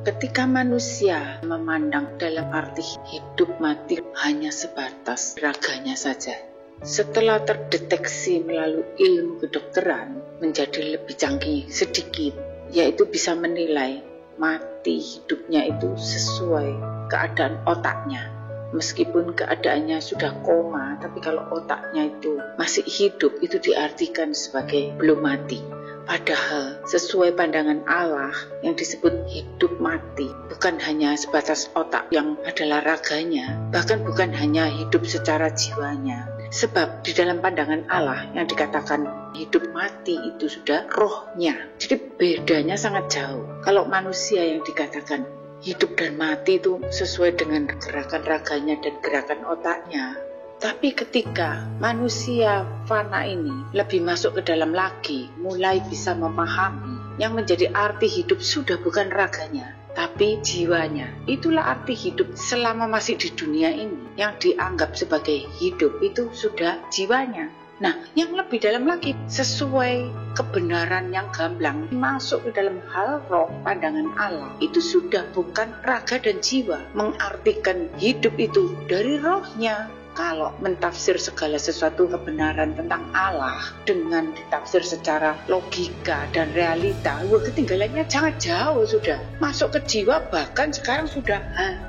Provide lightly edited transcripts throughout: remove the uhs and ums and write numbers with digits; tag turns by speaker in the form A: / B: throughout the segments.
A: Ketika manusia memandang dalam arti hidup mati hanya sebatas raganya saja, setelah terdeteksi melalui ilmu kedokteran menjadi lebih canggih sedikit, yaitu bisa menilai mati hidupnya itu sesuai keadaan otaknya. Meskipun keadaannya sudah koma, tapi kalau otaknya itu masih hidup, itu diartikan sebagai belum mati. Padahal sesuai pandangan Allah yang disebut hidup mati bukan hanya sebatas otak yang adalah raganya, bahkan bukan hanya hidup secara jiwanya. Sebab di dalam pandangan Allah yang dikatakan hidup mati itu sudah rohnya. Jadi bedanya sangat jauh. Kalau manusia yang dikatakan hidup dan mati itu sesuai dengan gerakan raganya dan gerakan otaknya. Tapi ketika manusia fana ini lebih masuk ke dalam lagi, mulai bisa memahami yang menjadi arti hidup sudah bukan raganya, tapi jiwanya. Itulah arti hidup selama masih di dunia ini. Yang dianggap sebagai hidup itu sudah jiwanya. Nah, yang lebih dalam lagi, sesuai kebenaran yang gamblang, masuk ke dalam hal roh pandangan Allah, itu sudah bukan raga dan jiwa. Mengartikan hidup itu dari rohnya. Kalau mentafsir segala sesuatu kebenaran tentang Allah dengan ditafsir secara logika dan realita, ketinggalannya sangat jauh sudah. Masuk ke jiwa, bahkan sekarang sudah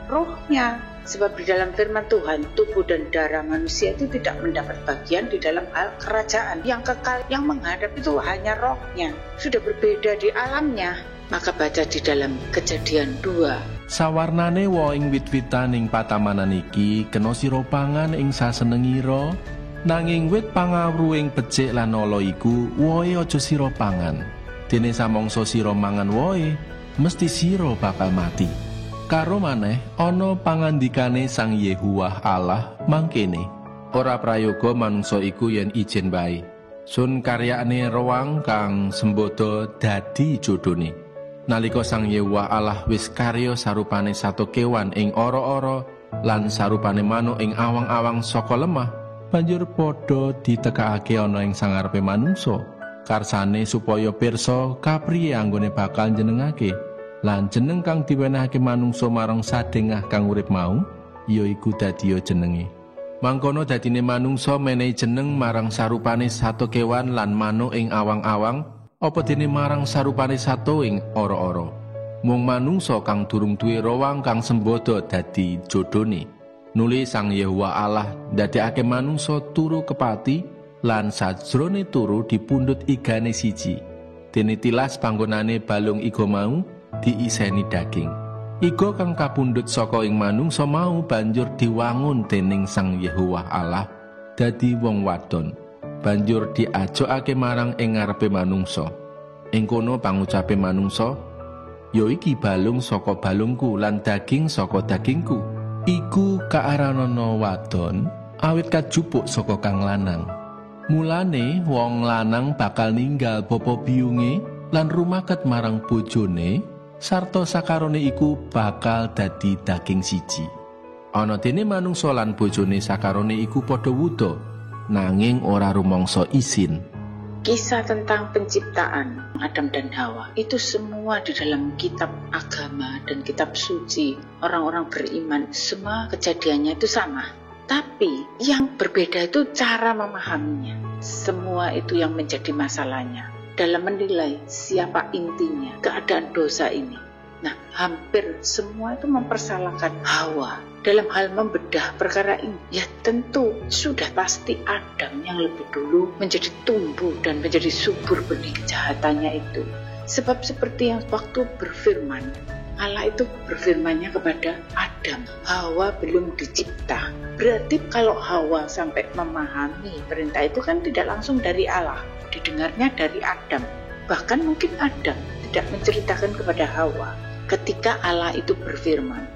A: rohnya. Sebab di dalam firman Tuhan, tubuh dan darah manusia itu tidak mendapat bagian di dalam hal kerajaan. Yang kekal, yang menghadap itu hanya rohnya. Sudah berbeda di alamnya. Maka baca di dalam Kejadian 2.
B: Sawarnane wa ing wit-witan ing patamanan iki kena sira pangan ing sasenengira, nanging wit pangawru ing becik lan ala iku wohe aja sira pangan. Dene samangsa sira mangan wohe, mesti sira bakal mati. Karo maneh ana pangandikane Sang Yehuwah Allah mangkene, ora prayoga manungsa iku yen ijen bae. Sun karyane roang kang sembodo dadi jodhone. Nalika Sang Yehuwah Allah wis karya sarupane sato kewan ing ora-ora lan sarupane manuk ing awang-awang saka lemah, banjur padha ditekakake ana ing sangarepe manungsa, karsane supaya pirsa kapriye anggone bakal jenengake. Lan jeneng kang diwenehake manungsa marang sadengah kang urip mau, yaiku dadiya jenenge. Mangkono dadine manungsa menehi jeneng marang sarupane sato kewan lan manuk ing awang-awang, apa dene marang sarupane sato ing ora-ora. Mung manungsa kang durung duwe rowang kang sembodo dadi jodhone. Nuli Sang Yehuwah Allah ndadekake manungsa turu kepati lan sajrone turu dipundhut igane siji. Dene tilas panggonane balung iga mau diiseni daging. Iga kang kapundhut saka ing manungsa mau banjur diwangun dening Sang Yehuwah Allah dadi wong wadon. Banjur diajokake marang ing ngarepe manungsa. Ing kono pangucape manungsa, ya iki balung saka balungku lan daging saka dagingku. Iku kaaranana wadon awit kajupuk saka kang lanang. Mulane wong lanang bakal ninggal bapa biyunge lan rumaket marang bojone, sarta sakarone iku bakal dadi daging siji. Ana dene manungsa lan bojone sakarone iku padha wuda, nanging ora rumangsa isin.
A: Kisah tentang penciptaan Adam dan Hawa itu semua di dalam kitab agama dan kitab suci orang-orang beriman, semua kejadiannya itu sama. Tapi yang berbeda itu cara memahaminya. Semua itu yang menjadi masalahnya dalam menilai siapa intinya keadaan dosa ini. Nah, hampir semua itu mempersalahkan Hawa dalam hal membedah perkara ini. Ya tentu sudah pasti Adam yang lebih dulu menjadi tumbuh dan menjadi subur benih kejahatannya itu. Sebab seperti yang waktu berfirman, Allah itu berfirmannya kepada Adam, Hawa belum dicipta. Berarti kalau Hawa sampai memahami perintah itu kan tidak langsung dari Allah, didengarnya dari Adam. Bahkan mungkin Adam tidak menceritakan kepada Hawa ketika Allah itu berfirman.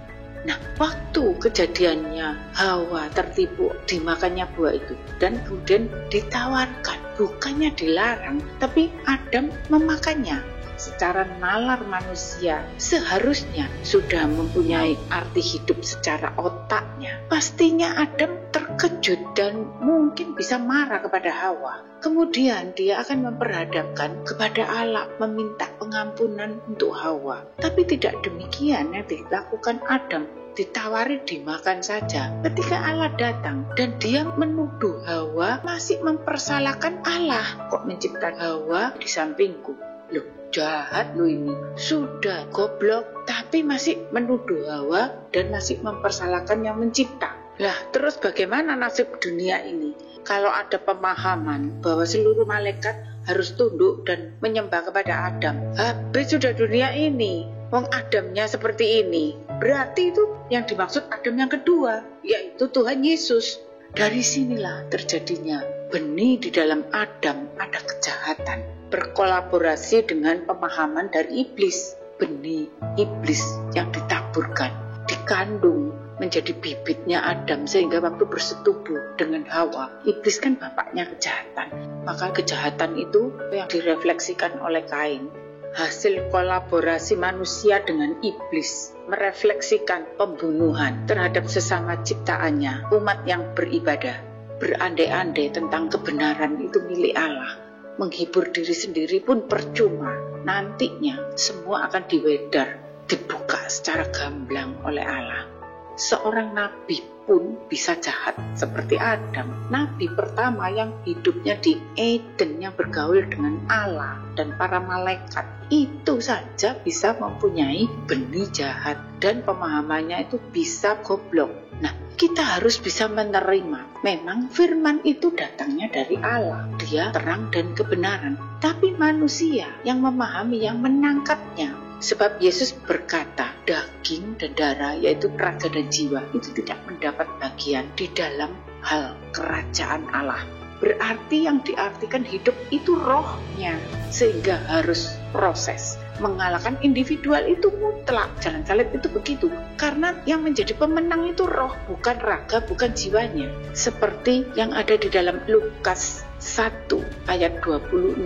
A: Nah, waktu kejadiannya Hawa tertipu dimakannya buah itu dan kemudian ditawarkan, bukannya dilarang, tapi Adam memakannya. Secara nalar manusia seharusnya sudah mempunyai arti hidup secara otaknya. Pastinya Adam terkejut dan mungkin bisa marah kepada Hawa. Kemudian dia akan memperhadapkan kepada Allah, meminta pengampunan untuk Hawa. Tapi tidak demikian yang dilakukan Adam. Ditawari dimakan saja. Ketika Allah datang dan dia menuduh Hawa, masih mempersalahkan Allah. Kok menciptakan Hawa di sampingku? Loh, jahat lo ini. Sudah goblok, tapi masih menuduh Hawa dan masih mempersalahkan yang mencipta. Lah, terus bagaimana nasib dunia ini? Kalau ada pemahaman bahwa seluruh malaikat harus tunduk dan menyembah kepada Adam, habis sudah dunia ini. Wong Adamnya seperti ini. Berarti itu yang dimaksud Adam yang kedua, yaitu Tuhan Yesus. Dari sinilah terjadinya benih di dalam Adam ada kejahatan, berkolaborasi dengan pemahaman dari iblis. Benih iblis yang ditaburkan, dikandung menjadi bibitnya Adam, sehingga waktu bersetubuh dengan Hawa, iblis kan bapaknya kejahatan. Maka kejahatan itu yang direfleksikan oleh Kain. Hasil kolaborasi manusia dengan iblis merefleksikan pembunuhan terhadap sesama ciptaannya, umat yang beribadah, berandai-andai tentang kebenaran itu milik Allah. Menghibur diri sendiri pun percuma. Nantinya semua akan diwedar, dibuka secara gamblang oleh Allah. Seorang nabi pun bisa jahat seperti Adam. Nabi pertama yang hidupnya di Eden, yang bergaul dengan Allah dan para malaikat, itu saja bisa mempunyai benih jahat dan pemahamannya itu bisa goblok. Nah, kita harus bisa menerima. Memang firman itu datangnya dari Allah. Dia terang dan kebenaran. Tapi manusia yang memahami, yang menangkapnya. Sebab Yesus berkata, daging dan darah, yaitu raga dan jiwa, itu tidak mendapat bagian di dalam hal kerajaan Allah. Berarti yang diartikan hidup itu rohnya, sehingga harus proses. Mengalahkan individual itu mutlak, jalan salib itu begitu. Karena yang menjadi pemenang itu roh, bukan raga, bukan jiwanya. Seperti yang ada di dalam Lukas 1 ayat 26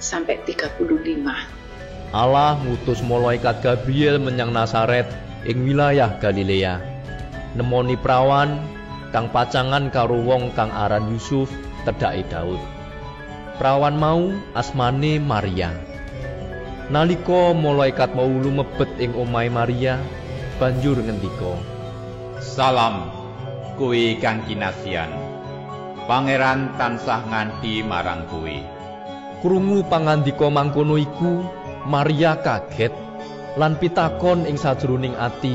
A: sampai 35.
C: Allah ngutus malaikat Gabriel menyang Nazaret ing wilayah Galilea. Nemoni prawan kang pacangan karo wong kang aran Yusuf, tedhake Daud. Prawan mau asmane Maria. Nalika malaikat mau lumebet ing omahe Maria, banjur ngendika,
D: Salam, kowe kang kinasihan. Pangeran tansah nganti marang kowe.
C: Krungu pangandika mangkono iku, Maria kaget lan pitakon ing sajroning ati,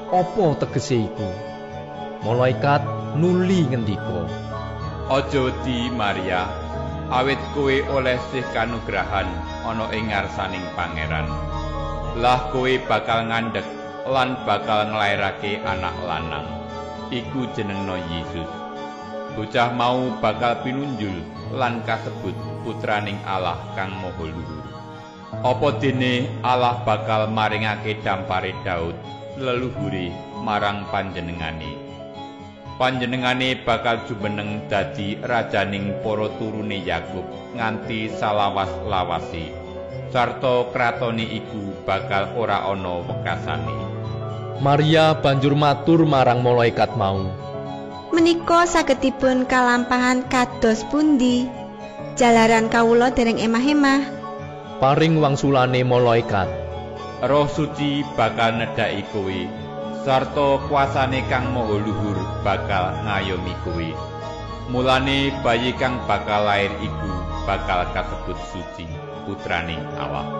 C: apa tegese iku? Malaikat nuli ngendika,
D: Aja wedi Maria, awit kowe oleh sih kanugrahan ana ing ngarsaning pangeran. Lah kowe bakal ngandhek lan bakal nglairake anak lanang. Iku jenengna Yesus. Bocah mau bakal pinunjul lan kasebut putraning Allah kang Maha Luhur. Apa dene Allah bakal maringake dampare Daud leluhure marang panjenengane. Panjenengane bakal jumeneng dadi rajaning para turune Yakub nganti salawas-lawase. Sarta kratone iku bakal ora ana wekasane.
C: Maria banjur matur marang malaikat mau,
E: Menika sagedipun kalampahan kados pundi? Jalaran kawula dereng emah-emah.
C: Paring wangsulane malaikat,
D: Roh Suci bakal nedhaki kowe, sarta kuasane kang Maha Luhur bakal ngayomi kowe. Mulane bayi kang bakal lair iku bakal kasebut suci, putraning Allah.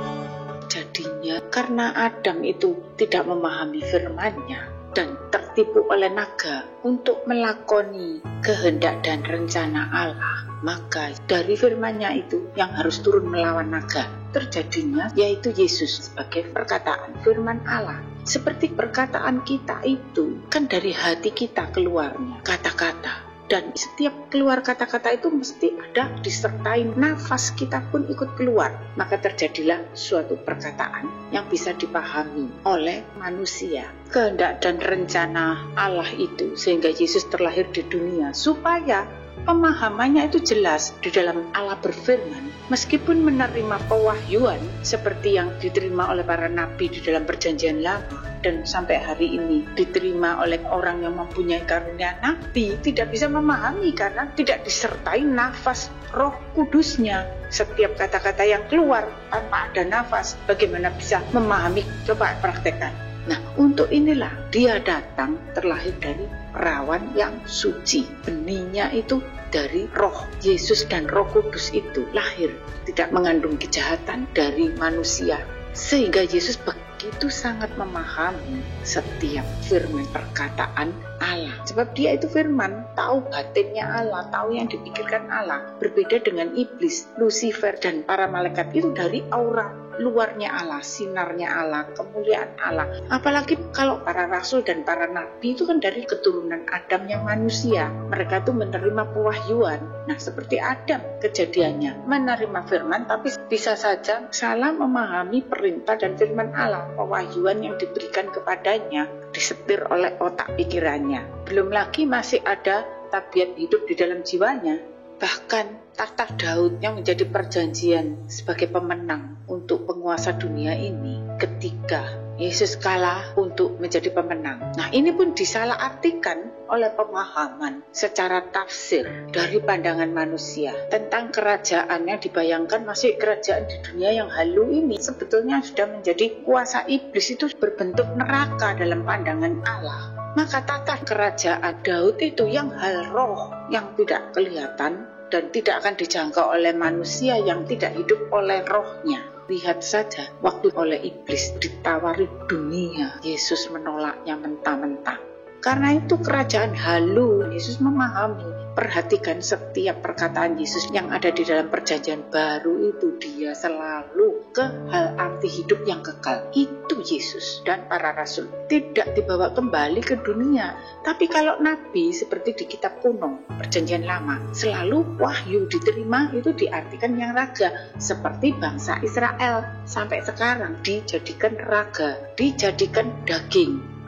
A: Jadinya karena Adam itu tidak memahami firman-Nya dan tertipu oleh naga untuk melakoni kehendak dan rencana Allah, maka dari firman-Nya itu yang harus turun melawan naga terjadinya yaitu Yesus sebagai perkataan firman Allah. Seperti perkataan kita itu kan dari hati kita keluarnya kata-kata, dan setiap keluar kata-kata itu mesti ada disertai nafas kita pun ikut keluar. Maka terjadilah suatu perkataan yang bisa dipahami oleh manusia. Kehendak dan rencana Allah itu sehingga Yesus terlahir di dunia supaya pemahamannya itu jelas di dalam Allah berfirman, meskipun menerima pewahyuan seperti yang diterima oleh para nabi di dalam perjanjian lama dan sampai hari ini diterima oleh orang yang mempunyai karunia nabi, tidak bisa memahami karena tidak disertai nafas Roh Kudusnya. Setiap kata-kata yang keluar tanpa ada nafas, bagaimana bisa memahami? Coba praktekkan. Nah, untuk inilah dia datang terlahir dari perawan yang suci. Benihnya itu dari Roh Yesus dan Roh Kudus itu lahir, tidak mengandung kejahatan dari manusia. Sehingga Yesus begitu sangat memahami setiap firman perkataan Allah. Sebab dia itu firman, tahu batinnya Allah, tahu yang dipikirkan Allah. Berbeda dengan iblis, Lucifer dan para malaikat itu dari aura luarnya Allah, sinarnya Allah, kemuliaan Allah. Apalagi kalau para rasul dan para nabi itu kan dari keturunan Adam yang manusia. Mereka itu menerima pewahyuan. Nah, seperti Adam kejadiannya, menerima firman tapi bisa saja salah memahami perintah dan firman Allah. Pewahyuan yang diberikan kepadanya disetir oleh otak pikirannya. Belum lagi masih ada tabiat hidup di dalam jiwanya. Bahkan tahta Daud yang menjadi perjanjian sebagai pemenang untuk penguasa dunia ini ketika Yesus kalah untuk menjadi pemenang. Nah, ini pun disalahartikan oleh pemahaman secara tafsir dari pandangan manusia tentang kerajaan yang dibayangkan masih kerajaan di dunia yang halu ini sebetulnya sudah menjadi kuasa iblis, itu berbentuk neraka dalam pandangan Allah. Maka tata kerajaan Daud itu yang hal roh, yang tidak kelihatan dan tidak akan dijangkau oleh manusia yang tidak hidup oleh rohnya. Lihat saja waktu oleh iblis ditawari dunia, Yesus menolaknya mentah-mentah. Karena itu kerajaan halu, Yesus memahami. Perhatikan setiap perkataan Yesus yang ada di dalam perjanjian baru itu, dia selalu ke hal arti hidup yang kekal. Itu Yesus dan para rasul tidak dibawa kembali ke dunia. Tapi kalau nabi seperti di kitab kuno, perjanjian lama, selalu wahyu diterima itu diartikan yang raga. Seperti bangsa Israel sampai sekarang dijadikan raga, dijadikan daging.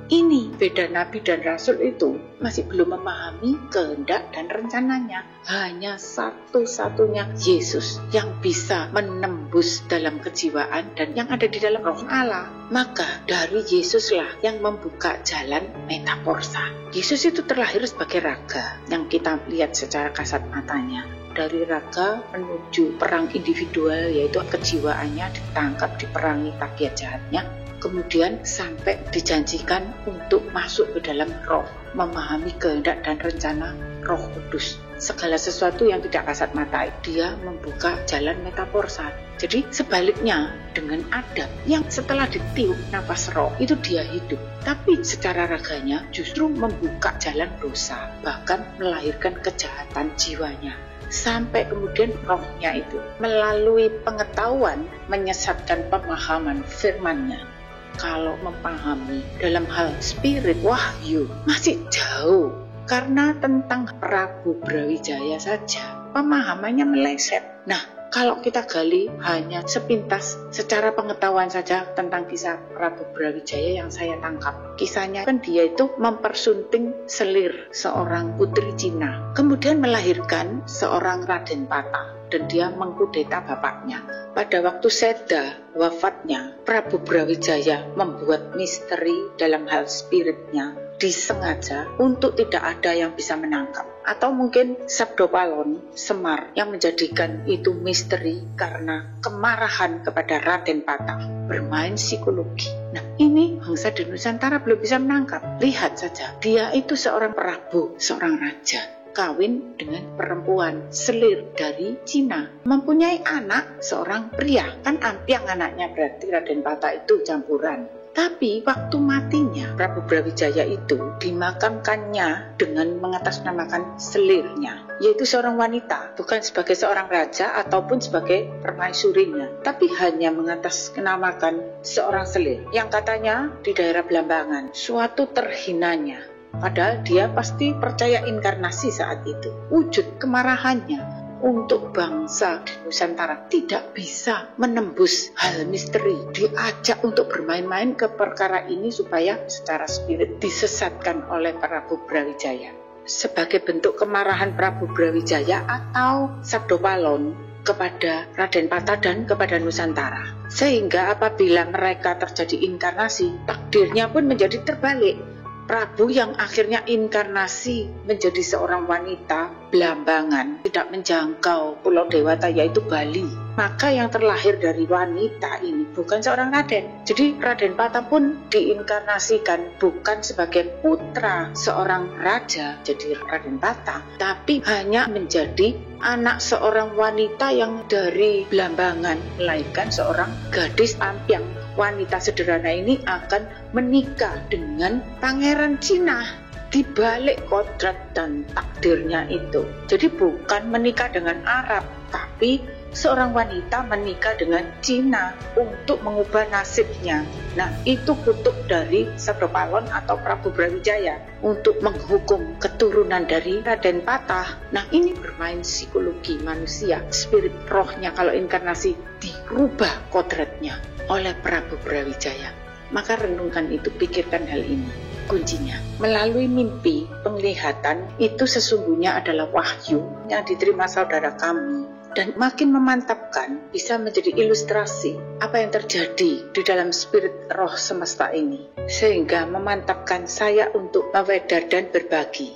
A: Ini beda nabi dan rasul itu masih belum memahami kehendak dan rencananya. Hanya satu-satunya Yesus yang bisa menembus dalam kejiwaan dan yang ada di dalam roh Allah. Maka dari Yesuslah yang membuka jalan metaporsa. Yesus itu terlahir sebagai raga yang kita lihat secara kasat matanya. Dari raga menuju perang individual, yaitu kejiwaannya ditangkap, diperangi tabiat jahatnya. Kemudian sampai dijanjikan untuk masuk ke dalam roh, memahami kehendak dan rencana Roh Kudus. Segala sesuatu yang tidak kasat mata, dia membuka jalan metaporsa. Jadi sebaliknya dengan Adam yang setelah ditiup nafas roh itu dia hidup, tapi secara raganya justru membuka jalan dosa, bahkan melahirkan kejahatan jiwanya. Sampai kemudian rohnya itu melalui pengetahuan menyesatkan pemahaman firman-Nya. Kalau memahami dalam hal spirit wahyu masih jauh, karena tentang Prabu Brawijaya saja pemahamannya meleset. Nah, kalau kita gali hanya sepintas secara pengetahuan saja tentang kisah Prabu Brawijaya yang saya tangkap. Kisahnya kan dia itu mempersunting selir seorang putri Cina, kemudian melahirkan seorang Raden Patah dan dia mengkudeta bapaknya. Pada waktu Seda wafatnya, Prabu Brawijaya membuat misteri dalam hal spiritnya, disengaja untuk tidak ada yang bisa menangkap. Atau mungkin Sabdopalon, Semar, yang menjadikan itu misteri karena kemarahan kepada Raden Patah, bermain psikologi. Nah, ini bangsa di Nusantara belum bisa menangkap. Lihat saja, dia itu seorang prabu, seorang raja, kawin dengan perempuan selir dari Cina, mempunyai anak seorang pria. Kan ampiang anaknya, berarti Raden Patah itu campuran. Tapi waktu matinya Prabu Brawijaya itu dimakamkannya dengan mengatasnamakan selirnya, yaitu seorang wanita, bukan sebagai seorang raja ataupun sebagai permaisurinya, tapi hanya mengatasnamakan seorang selir yang katanya di daerah Blambangan, suatu terhinanya. Padahal dia pasti percaya inkarnasi saat itu. Wujud kemarahannya untuk bangsa di Nusantara tidak bisa menembus hal misteri. Diajak untuk bermain-main ke perkara ini supaya secara spirit disesatkan oleh Prabu Brawijaya. sebagai bentuk kemarahan Prabu Brawijaya atau Sabdo Palon kepada Raden Patah dan kepada Nusantara. Sehingga apabila mereka terjadi inkarnasi, takdirnya pun menjadi terbalik. Prabu yang akhirnya inkarnasi menjadi seorang wanita Blambangan, tidak menjangkau Pulau Dewata yaitu Bali. Maka yang terlahir dari wanita ini bukan seorang Raden. Jadi Raden Patah pun diinkarnasikan bukan sebagai putra seorang raja, jadi Raden Patah, tapi hanya menjadi anak seorang wanita yang dari Blambangan, melahirkan seorang gadis Ampiang. Wanita sederhana ini akan menikah dengan pangeran Cina di balik kodrat dan takdirnya itu. Jadi bukan menikah dengan Arab, tapi seorang wanita menikah dengan Cina untuk mengubah nasibnya. Nah, itu kutuk dari Sabdo Palon atau Prabu Brawijaya untuk menghukum keturunan dari Raden Patah. Nah, ini bermain psikologi manusia, spirit rohnya kalau inkarnasi dirubah kodratnya oleh Prabu Brawijaya. Maka renungkan itu, pikirkan hal ini. Kuncinya, melalui mimpi, penglihatan itu sesungguhnya adalah wahyu yang diterima saudara kami dan makin memantapkan, bisa menjadi ilustrasi apa yang terjadi di dalam spirit roh semesta ini, sehingga memantapkan saya untuk mewedar dan berbagi.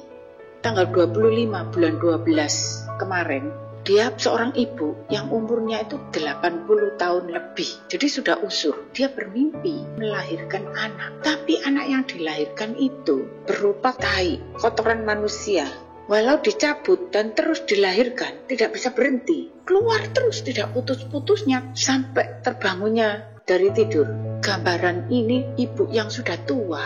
A: Tanggal 25 bulan 12 kemarin, dia seorang ibu yang umurnya itu 80 tahun lebih. Jadi sudah usur. Dia bermimpi melahirkan anak. Tapi anak yang dilahirkan itu berupa tai, kotoran manusia. Walau dicabut dan terus dilahirkan, tidak bisa berhenti. Keluar terus, tidak putus-putusnya sampai terbangunnya dari tidur. Gambaran ini ibu yang sudah tua,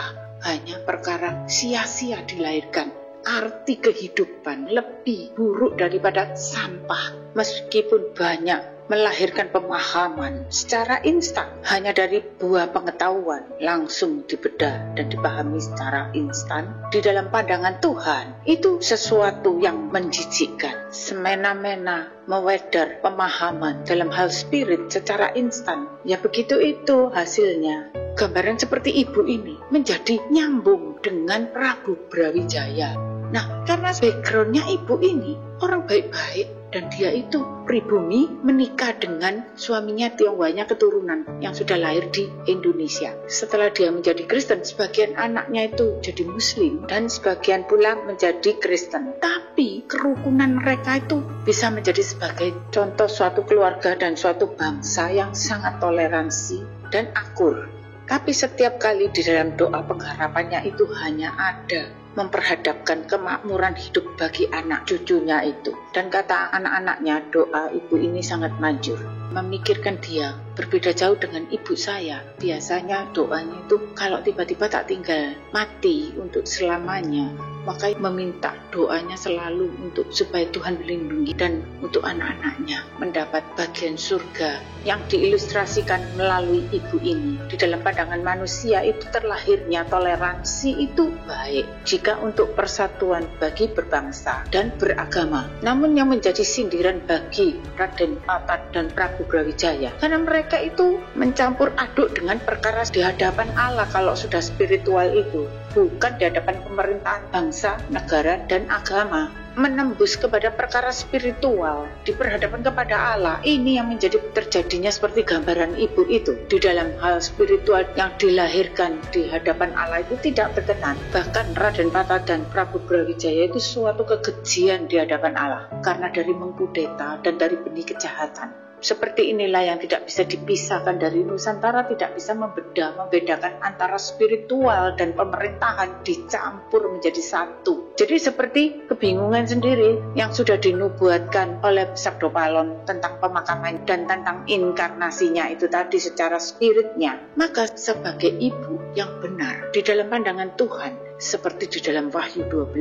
A: hanya perkara sia-sia dilahirkan. Arti kehidupan lebih buruk daripada sampah. Meskipun banyak melahirkan pemahaman secara instan, hanya dari buah pengetahuan langsung dibedah dan dipahami secara instan di dalam pandangan Tuhan, itu sesuatu yang menjijikkan. Semena-mena mewedar pemahaman dalam hal spirit secara instan, ya begitu itu hasilnya. Gambaran seperti ibu ini menjadi nyambung dengan Prabu Brawijaya. Nah, karena backgroundnya ibu ini orang baik-baik dan dia itu pribumi, menikah dengan suaminya Tionghoanya keturunan yang sudah lahir di Indonesia. Setelah dia menjadi Kristen, sebagian anaknya itu jadi Muslim dan sebagian pula menjadi Kristen. Tapi kerukunan mereka itu bisa menjadi sebagai contoh suatu keluarga dan suatu bangsa yang sangat toleransi dan akur. Tapi setiap kali di dalam doa pengharapannya itu hanya ada memperhadapkan kemakmuran hidup bagi anak cucunya itu. Dan kata anak-anaknya, doa ibu ini sangat manjur. Memikirkan dia berbeda jauh dengan ibu saya. Biasanya doanya itu kalau tiba-tiba tak tinggal mati untuk selamanya, maka meminta doanya selalu untuk supaya Tuhan melindungi dan untuk anak-anaknya mendapat bagian surga yang diilustrasikan melalui ibu ini. Di dalam pandangan manusia itu terlahirnya toleransi itu baik jika untuk persatuan bagi berbangsa dan beragama. Namun yang menjadi sindiran bagi Raden Patah dan Prabu Brawijaya, karena mereka itu mencampur aduk dengan perkara di hadapan Allah kalau sudah spiritual itu, bukan di hadapan pemerintahan bangsa, negara, dan agama. Menembus kepada perkara spiritual di perhadapan kepada Allah, ini yang menjadi terjadinya seperti gambaran ibu itu. Di dalam hal spiritual yang dilahirkan di hadapan Allah itu tidak berkenan. Bahkan Raden Patah dan Prabu Brawijaya itu suatu kekejian di hadapan Allah karena dari mengkudeta dan dari benih kejahatan. Seperti inilah yang tidak bisa dipisahkan dari Nusantara, tidak bisa membedakan antara spiritual dan pemerintahan, dicampur menjadi satu. Jadi seperti kebingungan sendiri yang sudah dinubuatkan oleh Sabdo Palon tentang pemakaman dan tentang inkarnasinya itu tadi secara spiritnya. Maka sebagai ibu yang benar di dalam pandangan Tuhan, seperti di dalam Wahyu 12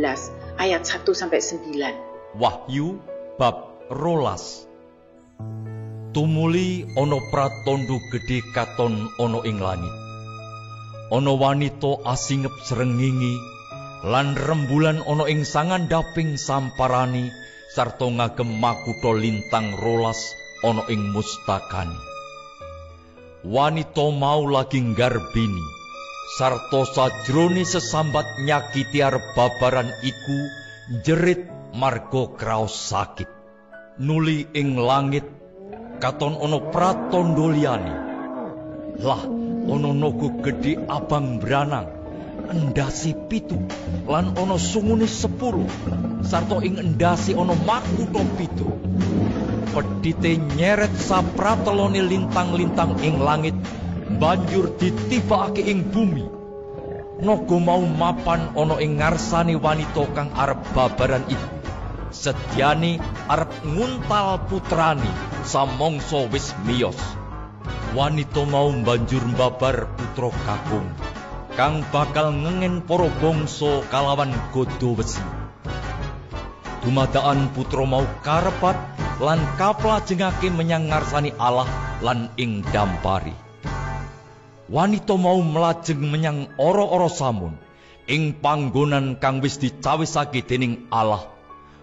A: ayat 1-9.
C: Wahyu bab 12. Tumuli ana pratandha gedhe katon ana ing langit. Ana wanita asingep srengenge lan rembulan ana ing sangandhaping samparani sarta ngagem makutha lintang 12 ana ing mustakane. Wanita mau lagi nggarbini sarta sajrone sesambat nyakiti arep babaran iku
F: jerit marga kraos sakit. Nuli ing langit katon ana pratandha liyane. Lah ana naga gedhe abang branang, endasi 7 lan ana sungune 10, sarta ing endasi ana makutha 7. Pedhite nyeret sapratelone lintang-lintang ing langit banjur ditibakake ing bumi. Naga mau mapan ana ing ngarsane wanita kang arep babaran iku. Sedyane arep nguntal putrane samangsa wis miyos. Wanita mau banjur mbabar putra kakung kang bakal ngengen para bangsa kalawan godha wesi. Dumadakan putra mau karepat lan kaplajengake menyang ngarsane Allah lan ing dampari. Wanita mau melajeng menyang ora-ora samun ing panggonan kang wis dicawisake dening Allah,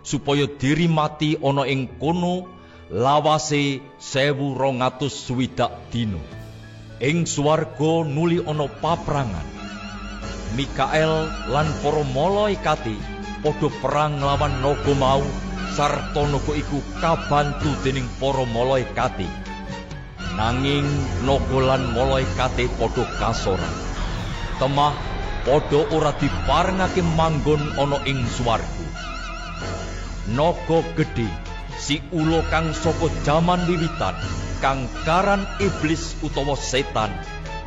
F: supaya diri mati ana ing kono lawase 1260 dina. Ing swarga nuli ana paprangan. Mikael lan para malaikate padha perang nglawan naga mau, sarta naga iku kabantu dening para malaikate. Nanging naga lan malaikate padha kasoran. Temah padha ora diparengake manggon ana ing swarga. Naga gedhe, si ula kang saka jaman wiwitan, kang karan iblis utawa setan,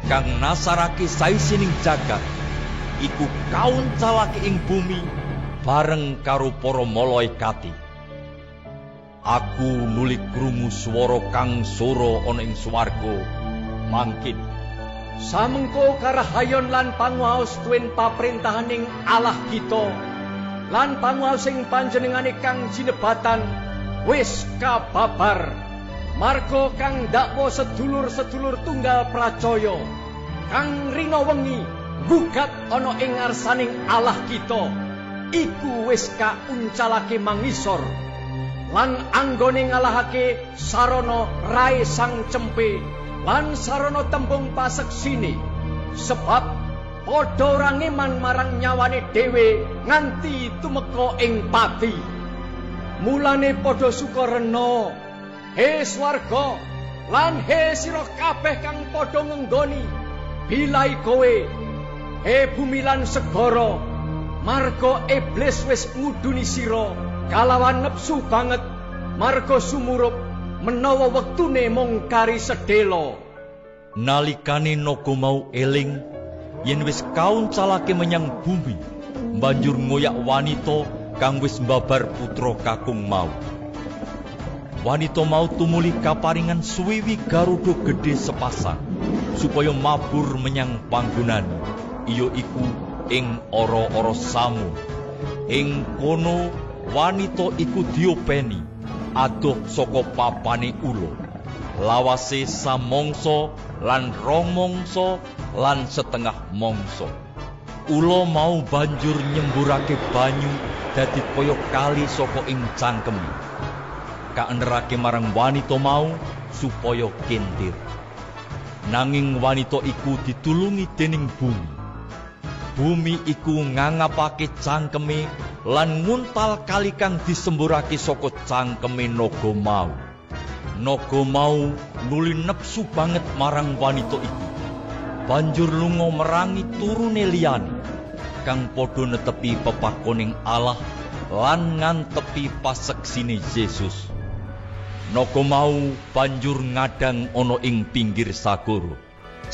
F: kang nasarake saisining jagat, iku kauncalake ing bumi bareng karo para malaikate. Aku nuli krungu swara kang sora ana ing swarga mangkin.
C: Samengko karahayon lan panguwaos tuwin paprintahaning Allah kita, lan panguwaos sing panjenengane kang jinebatan wis kababar. Marga kang dakwa sedulur-sedulur tunggal pracaya, kang rina wengi gugat ana ing ngarsaning Allah kita, iku wis kauncalake mangisor. Lan anggone ngalahake sarana rae sang cempe lan sarana tembung paseksine, sebab padha ora ngeman marang nyawane dhewe nganti tumeka ing pati. Mulane padha sukarena, he swarga lan he sira kabeh kang padha ngenggoni bilai kowe, he bumi lan segara, marga iblis wis nguduni sira kalawan nepsu banget, marga sumurup menawa wektune mung kari sedhela.
F: Nalikane naga mau eling yen wis kauncalake menyang bumi, banjur ngoyak wanita kang wis mbabar putra kakung mau. Wanita mau tumuli kaparingan suwiwi garuda gedhe sepasang, supaya mabur menyang panggonan, iya iku ing ora-ora samu. Ing kono wanita iku diopeni adoh saka papane ula, lawase samangsa lan rong mangsa lan setengah mangsa. Ula mau banjur nyemburake banyu dadi kaya kali saka ing cangkeme, kaenerake marang wanita mau supaya kentir. Nanging wanita iku ditulungi dening bumi. Bumi iku ngangapake cangkeme lan nguntal kali kang disemburake saka cangkeme naga mau. Naga mau nuli nepsu banget marang wanita iku, banjur lunga merangi turune liyane kang padha netepi pepakoning Allah lan ngantepi paseksine Yesus. Naga mau banjur ngadang ana ing pinggir sagara.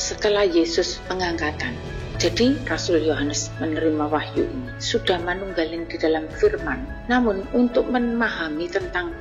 A: Setelah Yesus pengangkatan, jadi Rasul Yohanes menerima wahyu ini sudah manunggalin di dalam firman. Namun untuk memahami tentang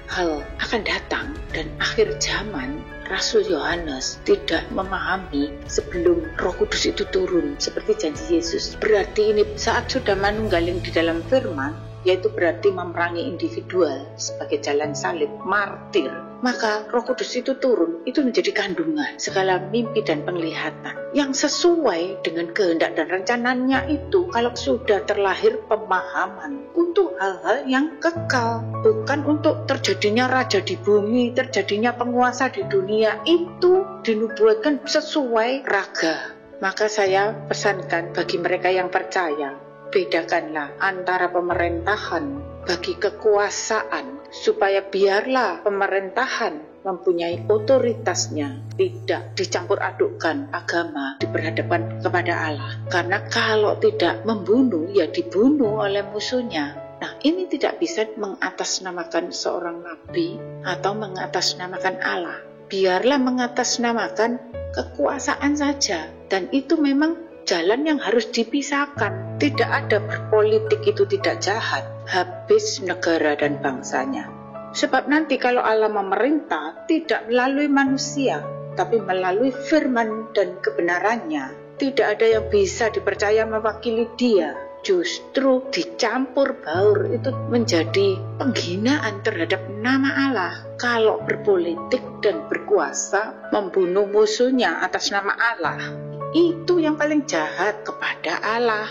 A: hal akan datang dan akhir zaman, Rasul Yohanes tidak memahami sebelum Roh Kudus itu turun seperti janji Yesus. Berarti ini saat sudah manunggalin di dalam firman, yaitu berarti memerangi individual sebagai jalan salib, martir. Maka Roh Kudus itu turun, itu menjadi kandungan segala mimpi dan penglihatan yang sesuai dengan kehendak dan rencananya itu. Kalau sudah terlahir pemahaman untuk hal-hal yang kekal, bukan untuk terjadinya raja di bumi, terjadinya penguasa di dunia, itu dinubuatkan sesuai raga. Maka saya pesankan bagi mereka yang percaya, Bedakanlah antara pemerintahan bagi kekuasaan, supaya biarlah pemerintahan mempunyai otoritasnya, tidak dicampur adukkan agama diperhadapkan kepada Allah. Karena kalau tidak membunuh, ya dibunuh oleh musuhnya. Nah, ini tidak bisa mengatasnamakan seorang nabi atau mengatasnamakan Allah. Biarlah mengatasnamakan kekuasaan saja, dan itu memang jalan yang harus dipisahkan. Tidak ada berpolitik itu tidak jahat, habis negara dan bangsanya. Sebab nanti kalau Allah memerintah tidak melalui manusia, tapi melalui firman dan kebenarannya, tidak ada yang bisa dipercaya mewakili Dia. Justru dicampur baur itu menjadi penghinaan terhadap nama Allah. Kalau berpolitik dan berkuasa membunuh musuhnya atas nama Allah, itu yang paling jahat kepada Allah.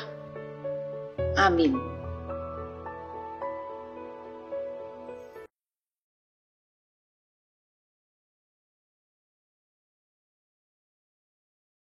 A: Amin.